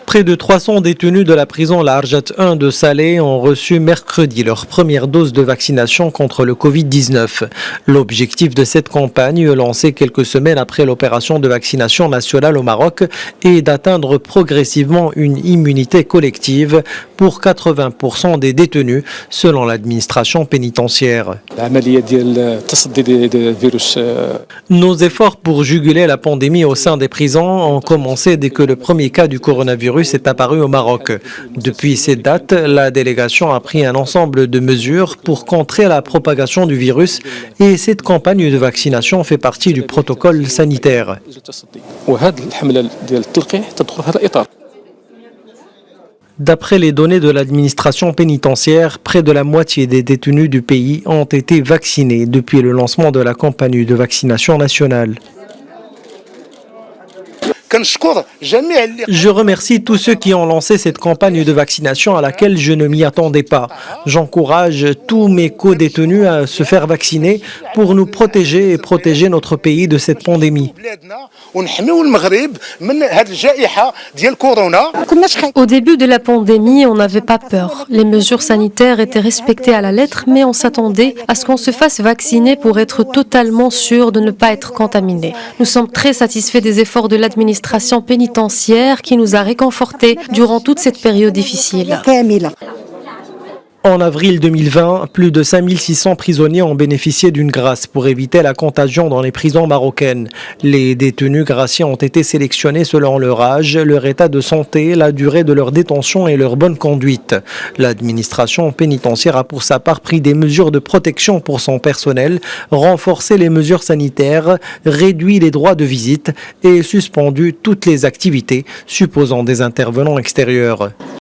Près de 300 détenus de la prison La Harjat 1 de Salé ont reçu mercredi leur première dose de vaccination contre le Covid-19. L'objectif de cette campagne, lancée quelques semaines après l'opération de vaccination nationale au Maroc, est d'atteindre progressivement une immunité collective pour 80% des détenus, selon l'administration pénitentiaire. Nos efforts pour juguler la pandémie au sein des prisons ont commencé dès que le premier cas du coronavirus est apparu au Maroc. Depuis cette date, la délégation a pris un ensemble de mesures pour contrer la propagation du virus et cette campagne de vaccination fait partie du protocole sanitaire. D'après les données de l'administration pénitentiaire, près de la moitié des détenus du pays ont été vaccinés depuis le lancement de la campagne de vaccination nationale. Je remercie tous ceux qui ont lancé cette campagne de vaccination à laquelle je ne m'y attendais pas. J'encourage tous mes co-détenus à se faire vacciner pour nous protéger et protéger notre pays de cette pandémie. Au début de la pandémie, on n'avait pas peur. Les mesures sanitaires étaient respectées à la lettre, mais on s'attendait à ce qu'on se fasse vacciner pour être totalement sûr de ne pas être contaminé. Nous sommes très satisfaits des efforts de l'administration pénitentiaire qui nous a réconfortés durant toute cette période difficile. En avril 2020, plus de 5600 prisonniers ont bénéficié d'une grâce pour éviter la contagion dans les prisons marocaines. Les détenus graciés ont été sélectionnés selon leur âge, leur état de santé, la durée de leur détention et leur bonne conduite. L'administration pénitentiaire a pour sa part pris des mesures de protection pour son personnel, renforcé les mesures sanitaires, réduit les droits de visite et suspendu toutes les activités supposant des intervenants extérieurs.